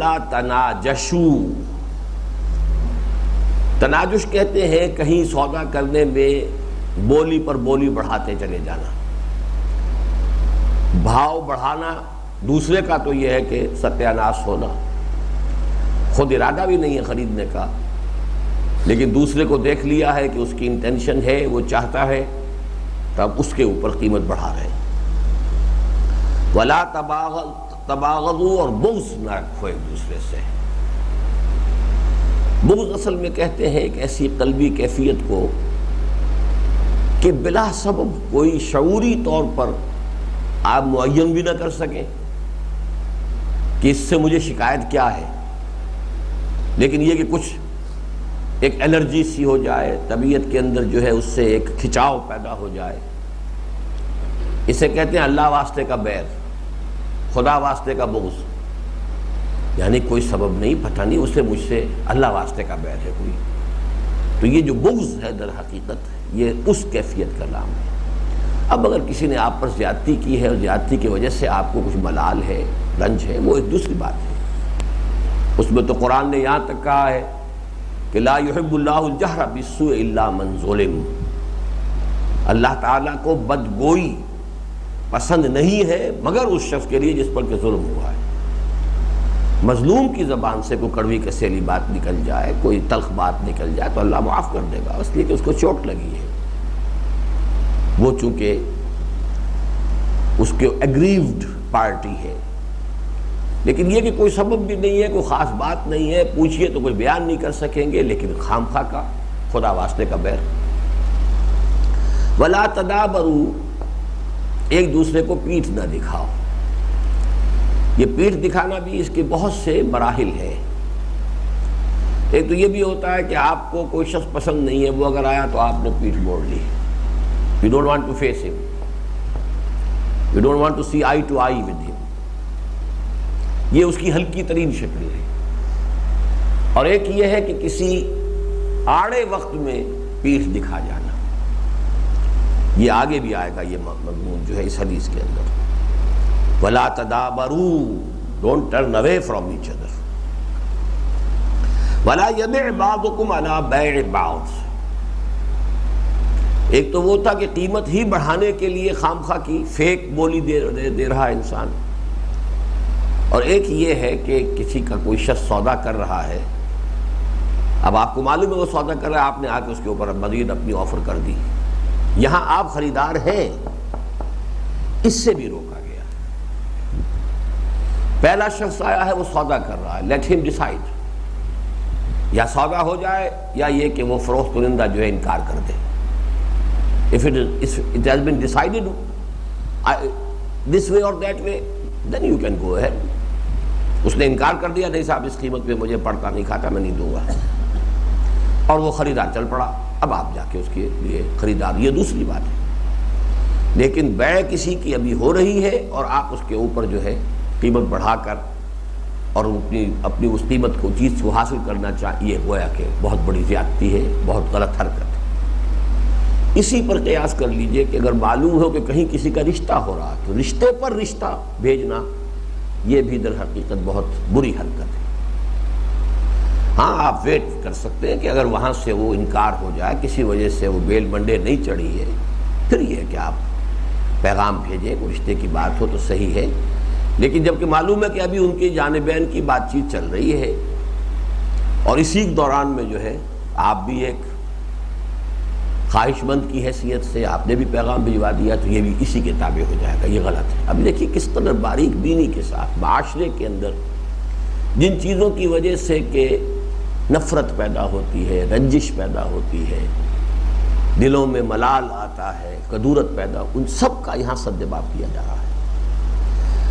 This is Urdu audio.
ولا تناجشوا، تناجش کہتے ہیں کہیں سودا کرنے میں بولی پر بولی بڑھاتے چلے جانا، بھاؤ بڑھانا دوسرے کا تو یہ ہے کہ ستیہ ناش ہونا، خود ارادہ بھی نہیں ہے خریدنے کا، لیکن دوسرے کو دیکھ لیا ہے کہ اس کی انٹینشن ہے، وہ چاہتا ہے، تب اس کے اوپر قیمت بڑھا رہے ہیں۔ ولا تباغضوا، اور بغض نہ رکھو ایک دوسرے سے۔ بغض اصل میں کہتے ہیں ایک ایسی قلبی کیفیت کو کہ بلا سبب کوئی شعوری طور پر آپ معین بھی نہ کر سکیں کہ اس سے مجھے شکایت کیا ہے، لیکن یہ کہ کچھ ایک الرجی سی ہو جائے، طبیعت کے اندر جو ہے اس سے ایک کھچاؤ پیدا ہو جائے، اسے کہتے ہیں اللہ واسطے کا بیر، خدا واسطے کا بغض، یعنی کوئی سبب نہیں، پتہ نہیں اسے مجھ سے اللہ واسطے کا بیر ہے کوئی۔ تو یہ جو بغض ہے در حقیقت یہ اس کیفیت کا نام ہے۔ اب اگر کسی نے آپ پر زیادتی کی ہے اور زیادتی کی وجہ سے آپ کو کچھ ملال ہے، رنج ہے، وہ ایک دوسری بات ہے۔ اس میں تو قرآن نے یہاں تک کہا ہے کہ لا یحب اللہ الجہر بالسوء الا من ظلم، اللہ تعالیٰ کو بدگوئی پسند نہیں ہے مگر اس شخص کے لیے جس پر کہ ظلم ہوا ہے۔ مظلوم کی زبان سے کوئی کڑوی کسیلی بات نکل جائے، کوئی تلخ بات نکل جائے تو اللہ معاف کر دے گا، اس لیے کہ اس کو چوٹ لگی ہے، وہ چونکہ اس کے ایگریوڈ پارٹی ہے۔ لیکن یہ کہ کوئی سبب بھی نہیں ہے، کوئی خاص بات نہیں ہے، پوچھئے تو کوئی بیان نہیں کر سکیں گے، لیکن خام خواہ کا خدا واسطے کا بیر۔ ولا تدابروا، ایک دوسرے کو پیٹھ نہ دکھاؤ۔ یہ پیٹھ دکھانا بھی اس کے بہت سے مراحل ہیں۔ ایک تو یہ بھی ہوتا ہے کہ آپ کو کوئی شخص پسند نہیں ہے، وہ اگر آیا تو آپ نے پیٹھ موڑ لی، you don't want to face him, you don't want to see eye to eye with him، یہ اس کی ہلکی ترین شکل ہے۔ اور ایک یہ ہے کہ کسی آڑے وقت میں پیٹھ دکھا جانا، یہ آگے بھی آئے گا یہ مضمون جو ہے اس حدیث کے اندر۔ وَلَا تَدَابَرُوا، don't turn away from each other۔ وَلَا يَبِعْ بَعْضُكُمْ عَلَى بَيْعِ بَعْضٍ، ایک تو وہ تھا کہ قیمت ہی بڑھانے کے لیے خام خواہ کی فیک بولی دے رہا انسان، اور ایک یہ ہے کہ کسی کا کوئی شخص سودا کر رہا ہے، اب آپ کو معلوم ہے وہ سودا کر رہا ہے، آپ نے آ کے اس کے اوپر مزید اپنی آفر کر دی، یہاں آپ خریدار ہیں، اس سے بھی روکا گیا۔ پہلا شخص آیا ہے وہ سودا کر رہا ہے، لیٹ ہم ڈیسائیڈ، یا سودا ہو جائے یا یہ کہ وہ فروخت کنندہ جو ہے انکار کر دے۔ If it has been decided this way or that way, then you can go ahead۔ اس نے انکار کر دیا، نہیں صاحب اس قیمت پہ مجھے پڑتا نہیں کھاتا، میں نہیں دوں گا، اور وہ خریدار چل پڑا، اب آپ جا کے اس کے لیے خریدار، یہ دوسری بات ہے۔ لیکن بیع کسی کی ابھی ہو رہی ہے اور آپ اس کے اوپر جو ہے قیمت بڑھا کر اور اپنی اس قیمت کو چیز کو حاصل کرنا چاہیے، گویا کہ بہت بڑی زیادتی ہے، بہت غلط حرکت ہے۔ اسی پر قیاس کر لیجئے کہ اگر معلوم ہو کہ کہیں کسی کا رشتہ ہو رہا تو رشتے پر رشتہ بھیجنا، یہ بھی در حقیقت بہت بری حرکت ہے۔ ہاں آپ ویٹ کر سکتے ہیں کہ اگر وہاں سے وہ انکار ہو جائے، کسی وجہ سے وہ بیل منڈے نہیں چڑھی ہے، پھر یہ ہے کہ آپ پیغام بھیجیں، کوئی رشتے کی بات ہو تو صحیح ہے، لیکن جبکہ معلوم ہے کہ ابھی ان کی جانبین کی بات چیت چل رہی ہے اور اسی دوران میں جو ہے آپ بھی ایک خواہش مند کی حیثیت سے آپ نے بھی پیغام بھجوا دیا، تو یہ بھی اسی کے تابع ہو جائے گا، یہ غلط ہے۔ اب دیکھیے کس قدر باریک بینی کے ساتھ معاشرے کے اندر جن چیزوں کی وجہ سے کہ نفرت پیدا ہوتی ہے، رنجش پیدا ہوتی ہے، دلوں میں ملال آتا ہے، کدورت پیدا، ان سب کا یہاں سد باب کیا جا رہا ہے۔